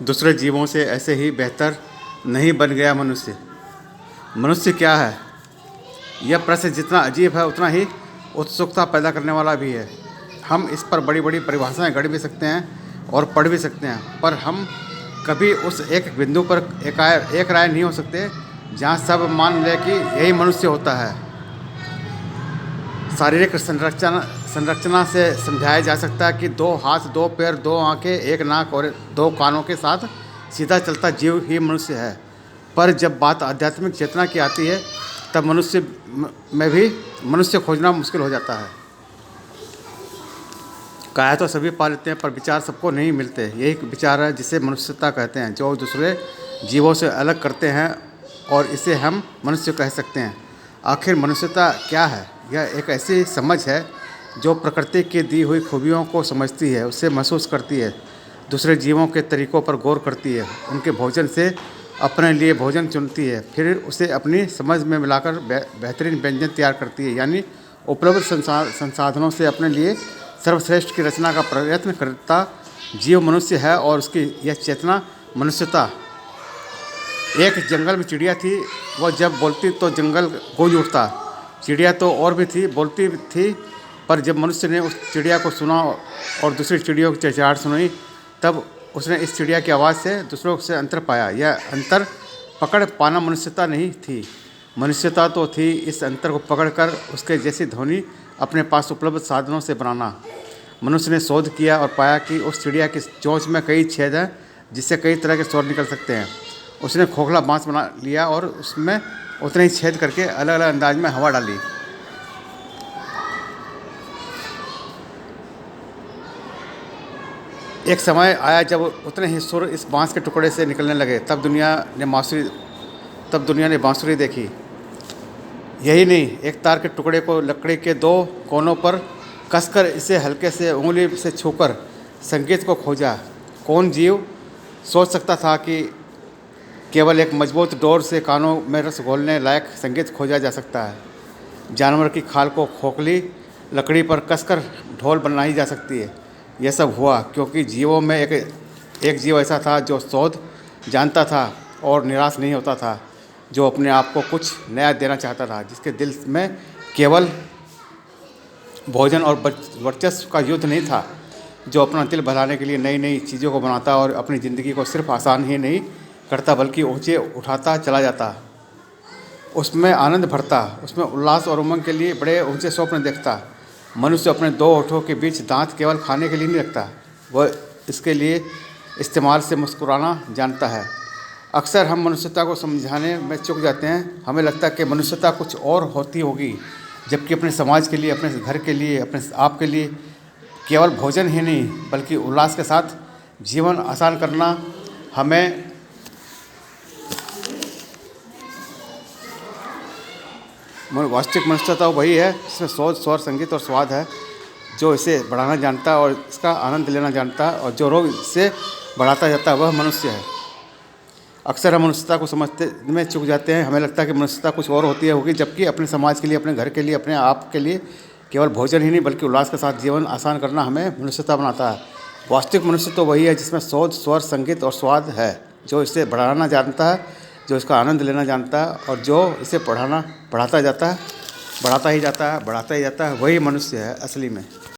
दूसरे जीवों से ऐसे ही बेहतर नहीं बन गया मनुष्य। मनुष्य क्या है? यह प्रश्न जितना अजीब है उतना ही उत्सुकता पैदा करने वाला भी है। हम इस पर बड़ी बड़ी परिभाषाएं गढ़ भी सकते हैं और पढ़ भी सकते हैं, पर हम कभी उस एक बिंदु पर एक राय नहीं हो सकते जहां सब मान लें कि यही मनुष्य होता है। शारीरिक संरचना से समझाया जा सकता है कि 2 हाथ, 2 पैर, 2 आंखें, 1 नाक और 2 कानों के साथ सीधा चलता जीव ही मनुष्य है। पर जब बात आध्यात्मिक चेतना की आती है तब मनुष्य में भी मनुष्य खोजना मुश्किल हो जाता है। काया तो सभी पा लेते हैं, पर विचार सबको नहीं मिलते। यही विचार है जिसे मनुष्यता कहते हैं, जो दूसरे जीवों से अलग करते हैं, और इसे हम मनुष्य कह सकते हैं। आखिर मनुष्यता क्या है? यह एक ऐसी समझ है जो प्रकृति की दी हुई खूबियों को समझती है, उससे महसूस करती है, दूसरे जीवों के तरीक़ों पर गौर करती है, उनके भोजन से अपने लिए भोजन चुनती है, फिर उसे अपनी समझ में मिलाकर बेहतरीन व्यंजन तैयार करती है, यानी उपलब्ध संसाधनों से अपने लिए सर्वश्रेष्ठ की रचना का प्रयत्न करता जीव मनुष्य है। और उसकी यह चेतना मनुष्यता। एक जंगल में चिड़िया थी, वह जब बोलती तो जंगल गूंज उठता। चिड़िया तो और भी थी, बोलती थी, पर जब मनुष्य ने उस चिड़िया को सुना और दूसरी चिड़ियों की चहचहाहट सुनी, तब उसने इस चिड़िया की आवाज़ से दूसरों से अंतर पाया। यह अंतर पकड़ पाना मनुष्यता नहीं थी। मनुष्यता तो थी इस अंतर को पकड़कर उसके जैसी ध्वनि अपने पास उपलब्ध साधनों से बनाना। मनुष्य ने शोध किया और पाया कि उस चिड़िया की चोंच में कई छेद हैं जिससे कई तरह के स्वर निकल सकते हैं। उसने खोखला बांस बना लिया और उसमें उतने ही छेद करके अलग अलग अंदाज में हवा डाली। एक समय आया जब उतने ही सुर इस बांस के टुकड़े से निकलने लगे। तब दुनिया ने बांसुरी देखी। यही नहीं, एक तार के टुकड़े को लकड़ी के 2 कोनों पर कसकर इसे हल्के से उंगली से छूकर संगीत को खोजा। कौन जीव सोच सकता था कि केवल एक मजबूत डोर से कानों में रस घोलने लायक संगीत खोजा जा सकता है। जानवर की खाल को खोखली लकड़ी पर कसकर ढोल बनाई जा सकती है। यह सब हुआ क्योंकि जीवों में एक जीव ऐसा था जो शोध जानता था और निराश नहीं होता था, जो अपने आप को कुछ नया देना चाहता था, जिसके दिल में केवल भोजन और वर्चस्व का युद्ध नहीं था, जो अपना दिल बहलाने के लिए नई नई चीज़ों को बनाता और अपनी ज़िंदगी को सिर्फ आसान ही नहीं करता बल्कि ऊंचे उठाता चला जाता। उसमें आनंद भरता, उसमें उल्लास और उमंग के लिए बड़े ऊंचे स्वप्न देखता। मनुष्य अपने 2 होठों के बीच दांत केवल खाने के लिए नहीं रखता, वह इसके लिए इस्तेमाल से मुस्कुराना जानता है। अक्सर हम मनुष्यता को समझाने में चूक जाते हैं। हमें लगता है कि मनुष्यता कुछ और होती होगी, जबकि अपने समाज के लिए, अपने घर के लिए, अपने आप के लिए केवल भोजन ही नहीं बल्कि उल्लास के साथ जीवन आसान करना हमें वास्तविक मनुष्यता वही है जिसमें शोध, स्वर, संगीत और स्वाद है, जो इसे बढ़ाना जानता है और इसका आनंद लेना जानता है, और जो रोग इससे बढ़ाता जाता है वह मनुष्य है। अक्सर हम मनुष्यता को समझते में चूक जाते हैं। हमें लगता है कि मनुष्यता कुछ और होगी, जबकि अपने समाज के लिए, अपने घर के लिए, अपने आप के लिए केवल भोजन ही नहीं बल्कि उल्लास के साथ जीवन आसान करना हमें मनुष्यता बनाता है। वास्तविक मनुष्य तो वही है जिसमें शोध, स्वर, संगीत और स्वाद है, जो इसे बढ़ाना जानता है, जो इसका आनंद लेना जानता है, और जो इसे बढ़ाता ही जाता है, वही मनुष्य है असली में।